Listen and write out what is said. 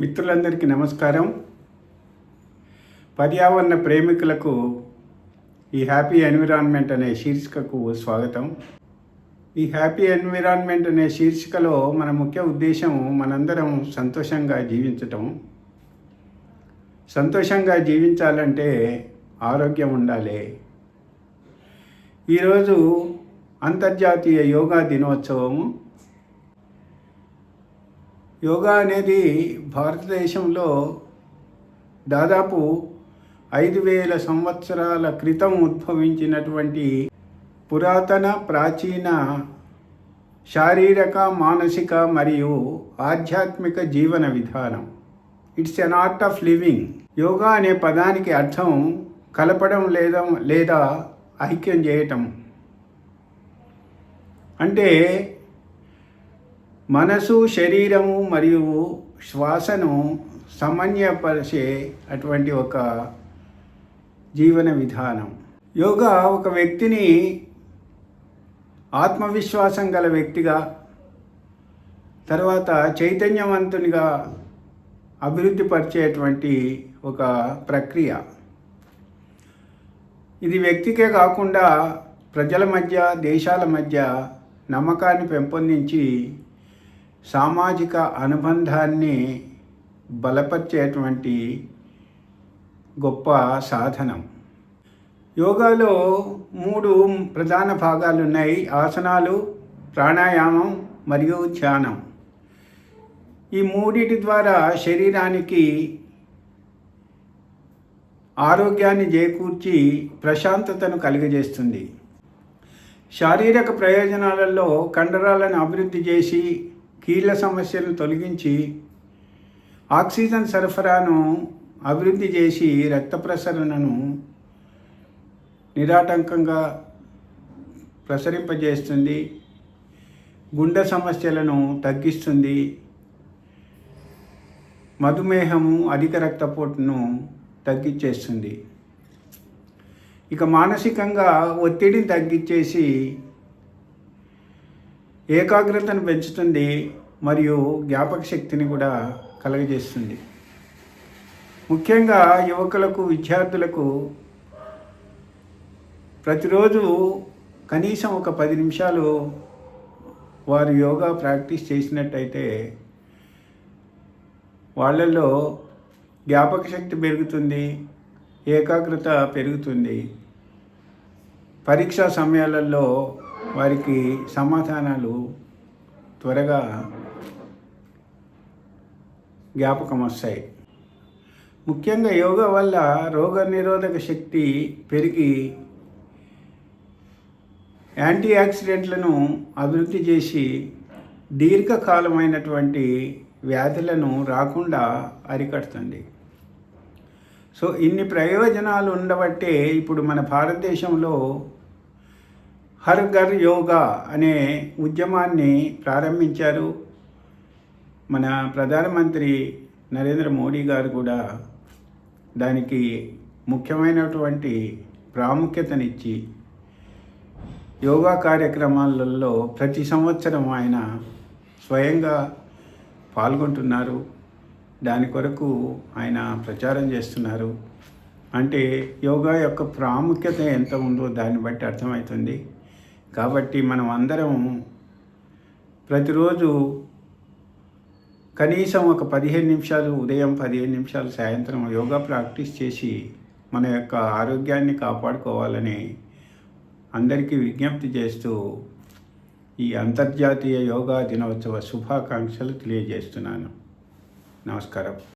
మిత్రులందరికీ నమస్కారం. పర్యావరణ ప్రేమికులకు ఈ హ్యాపీ ఎన్విరాన్మెంట్ అనే శీర్షికకు స్వాగతం. ఈ హ్యాపీ ఎన్విరాన్మెంట్ అనే శీర్షికలో మన ముఖ్య ఉద్దేశం మనందరం సంతోషంగా జీవించటం. సంతోషంగా జీవించాలంటే ఆరోగ్యం ఉండాలి. ఈరోజు అంతర్జాతీయ యోగా దినోత్సవము. యోగా అనేది భారతదేశంలో దాదాపు 5,000 సంవత్సరాల క్రితం ఉద్భవించినటువంటి పురాతన ప్రాచీన శారీరక, మానసిక మరియు ఆధ్యాత్మిక జీవన విధానం. It's an art of living. Yoga అనే పదానికి అర్థం కలపడం లేదా ఐక్యం చేయటం. అంటే మనసు, శరీరము మరియు శ్వాసను సమన్వయపరిచే అటువంటి ఒక జీవన విధానం. యోగా ఒక వ్యక్తిని ఆత్మవిశ్వాసం గల వ్యక్తిగా, తర్వాత చైతన్యవంతునిగా అభివృద్ధి పరిచేటువంటి ఒక ప్రక్రియ. ఇది వ్యక్తికే కాకుండా ప్రజల మధ్య, దేశాల మధ్య నమ్మకాన్ని పెంపొందించి సామాజిక అనుబంధాన్ని బలపరిచేటువంటి గొప్ప సాధనం. యోగాలో 3 ప్రధాన భాగాలు ఉన్నాయి: ఆసనాలు, ప్రాణాయామం మరియు ధ్యానం. ఈ మూడిటి ద్వారా శరీరానికి ఆరోగ్యాన్ని చేకూర్చి ప్రశాంతతను కలిగజేస్తుంది. శారీరక ప్రయోజనాలలో కండరాలను అభివృద్ధి చేసి, కీళ్ళ సమస్యలను తొలగించి, ఆక్సిజన్ సరఫరాను అభివృద్ధి చేసి, రక్త ప్రసరణను నిరాటంకంగా ప్రసరింపజేస్తుంది, గుండె సమస్యలను తగ్గిస్తుంది, మధుమేహము, అధిక రక్తపోటును తగ్గించేస్తుంది. ఇక మానసికంగా ఒత్తిడిని తగ్గించేసి ఏకాగ్రతను పెంచుతుంది మరియు జ్ఞాపక శక్తిని కూడా కలుగజేస్తుంది. ముఖ్యంగా యువకులకు, విద్యార్థులకు ప్రతిరోజు కనీసం ఒక 10 నిమిషాలు వారు యోగా ప్రాక్టీస్ చేసినట్టయితే వాళ్ళల్లో జ్ఞాపక శక్తి పెరుగుతుంది, ఏకాగ్రత పెరుగుతుంది. పరీక్షా సమయాలలో వారికి సమాధానాలు త్వరగా జ్ఞాపకం వస్తాయి. ముఖ్యంగా యోగా వల్ల రోగనిరోధక శక్తి పెరిగి యాంటీ ఆక్సిడెంట్లను అభివృద్ధి చేసి దీర్ఘకాలమైనటువంటి వ్యాధులను రాకుండా అరికడుతుంది. సో ఇన్ని ప్రయోజనాలు ఉండబట్టే ఇప్పుడు మన భారతదేశంలో హర్ ఘర్ యోగా అనే ఉద్యమాన్ని ప్రారంభించారు. మన ప్రధానమంత్రి నరేంద్ర మోడీ గారు కూడా దానికి ముఖ్యమైనటువంటి ప్రాముఖ్యతనిచ్చి యోగా కార్యక్రమాలలో ప్రతి సంవత్సరం ఆయన స్వయంగా పాల్గొంటున్నారు. దాని కొరకు ఆయన ప్రచారం చేస్తున్నారు. అంటే యోగా యొక్క ప్రాముఖ్యత ఎంత ఉందో దాన్ని బట్టి అర్థమవుతుంది. కాబట్టి మనం అందరం ప్రతిరోజు కనీసం ఒక 15 నిమిషాలు ఉదయం, 15 నిమిషాలు సాయంత్రం యోగా ప్రాక్టీస్ చేసి మన యొక్క ఆరోగ్యాన్ని కాపాడుకోవాలని అందరికీ విజ్ఞప్తి చేస్తూ ఈ అంతర్జాతీయ యోగా దినోత్సవ శుభాకాంక్షలు తెలియజేస్తున్నాను. నమస్కారం.